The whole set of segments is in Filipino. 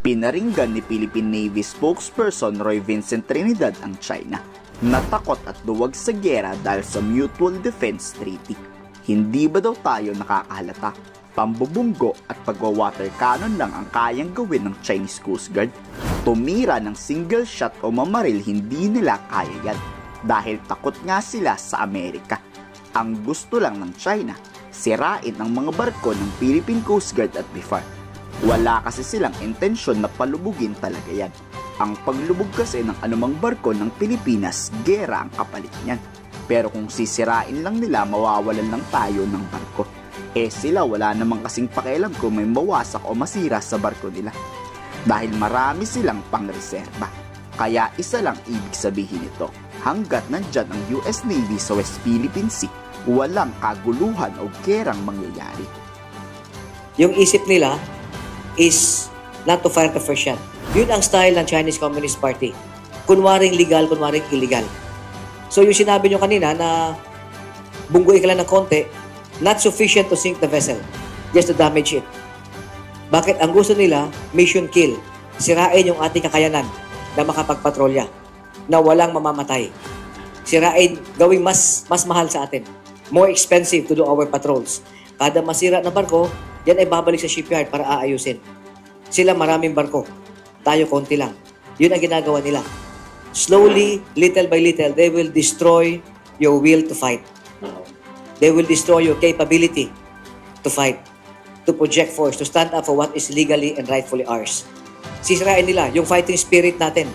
Pinaringgan ni Philippine Navy spokesperson Roy Vincent Trinidad ang China. Natakot at duwag sa giyera dahil sa Mutual Defense Treaty. Hindi ba daw tayo nakakahalata? Pambubunggo at pagwa-water cannon lang ang kayang gawin ng Chinese Coast Guard. Tumira ng single shot o mamaril hindi nila kaya yan dahil takot nga sila sa Amerika. Ang gusto lang ng China, sirain ang mga barko ng Philippine Coast Guard at BIFAR. Wala kasi silang intensyon na palubugin talaga yan. Ang paglubog kasi ng anumang barko ng Pilipinas, gera ang kapalit niyan. Pero kung sisirain lang nila, mawawalan lang tayo ng barko. Sila wala namang kasing pakialam kung may mawasak o masira sa barko nila. Dahil marami silang pangreserba. Kaya isa lang ibig sabihin ito. Hanggat nandyan ang US Navy sa West Philippine Sea, walang kaguluhan o gerang mangyayari. Yung isip nila is not to fire the first shot. Yun ang style ng Chinese Communist Party. Kunwaring legal, kunwaring illegal. So yung sinabi nyo kanina na bunggoy ka lang ng konti, not sufficient to sink the vessel, just to damage it. Bakit? Ang gusto nila, mission kill. Sirain yung ating kakayanan na makapagpatrolya, na walang mamamatay. Sirain, gawing mas mahal sa atin. More expensive to do our patrols. Kada masira na barko, yan ay babalik sa shipyard para aayusin. Sila maraming barko. Tayo konti lang. Yun ang ginagawa nila. Slowly, little by little, they will destroy your will to fight. They will destroy your capability to fight, to project force, to stand up for what is legally and rightfully ours. Sisirain nila yung fighting spirit natin.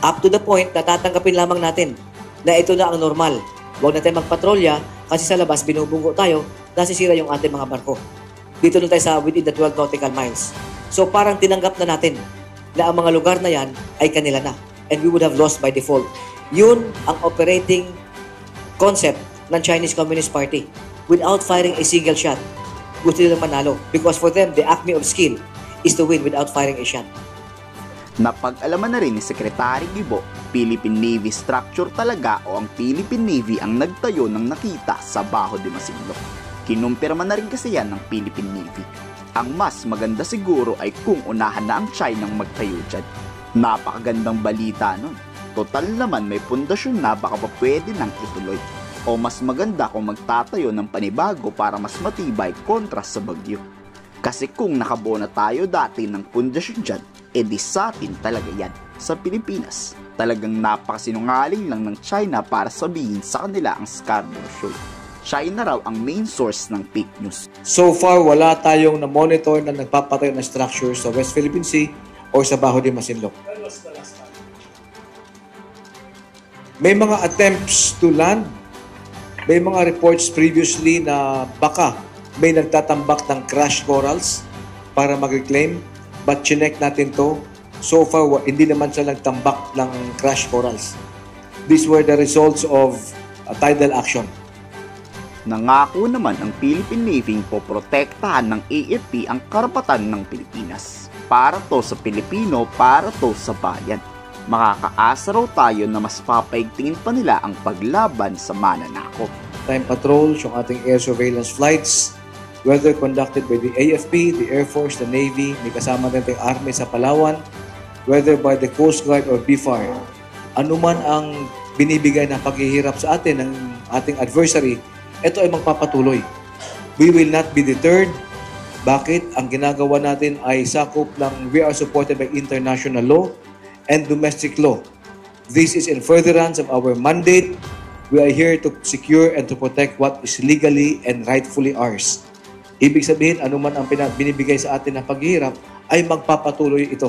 Up to the point na tatanggapin lamang natin na ito na ang normal. Huwag natin magpatrolya kasi sa labas binubunggo tayo, nasisira yung ating mga barko. Dito na tayo sa within the 12 nautical miles. So parang tinanggap na natin na ang mga lugar na yan ay kanila na. And we would have lost by default. Yun ang operating concept ng Chinese Communist Party. Without firing a single shot, gusto nilang manalo. Because for them, the acme of skill is to win without firing a shot. Napag-alaman na rin ni Secretary Gibo, Philippine Navy structure talaga o ang Philippine Navy ang nagtayo ng nakita sa Baho de Masinloc. Kinumpirma na rin kasi yan ng Philippine Navy. Ang mas maganda siguro ay kung unahan na ang China ng magtayo dyan. Napakagandang balita nun. Total naman may pundasyon na baka pa pwede nang ituloy. O mas maganda kung magtatayo ng panibago para mas matibay kontra sa bagyo. Kasi kung nakabuo na tayo dati ng pundasyon dyan, edi sa atin talaga yan. Sa Pilipinas, talagang napakasinungaling lang ng China para sabihin sa kanila ang Scarborough Shoal. China raw ang main source ng fake news. So far, wala tayong na-monitor na nagpapatayo ng structures sa West Philippine Sea o sa Baho de Masinloc. When was the last time? May mga attempts to land. May mga reports previously na baka may nagtatambak ng crash corals para mag-reclaim. But chinek natin to. So far, hindi naman sila nagtambak ng crash corals. These were the results of tidal action. Nangako naman ang Philippine Navy poprotektahan ng AFP ang karapatan ng Pilipinas. Para to sa Pilipino, para to sa bayan. Makakaasa raw tayo na mas papaigtingin pa nila ang paglaban sa mananakop. Time patrols, yung ating air surveillance flights, whether conducted by the AFP, the Air Force, the Navy, may kasama din ang Army sa Palawan, whether by the Coast Guard or BIFAR. Anuman ang binibigay ng paghihirap sa atin ng ating adversary, ito ay magpapatuloy. We will not be deterred. Bakit? Ang ginagawa natin ay sakop ng we are supported by international law and domestic law. This is in furtherance of our mandate. We are here to secure and to protect what is legally and rightfully ours. Ibig sabihin, anuman ang binibigay sa atin ng paghihirap, ay magpapatuloy ito.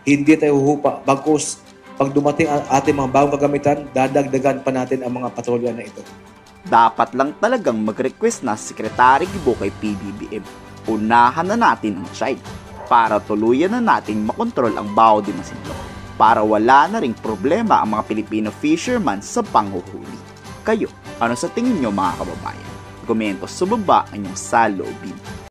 Hindi tayo huhupa. Bagkus, pag dumating ang ating mga bagong kagamitan, dadagdagan pa natin ang mga patrolya na ito. Dapat lang talagang mag-request na Secretary Gibo kay PBBM. Unahan na natin ang China para tuluyan na natin makontrol ang Baho de Masinloc para wala na ring problema ang mga Filipino fishermen sa panghuhuli. Kayo, ano sa tingin nyo mga kababayan? Komento sa baba ang inyong saloobin.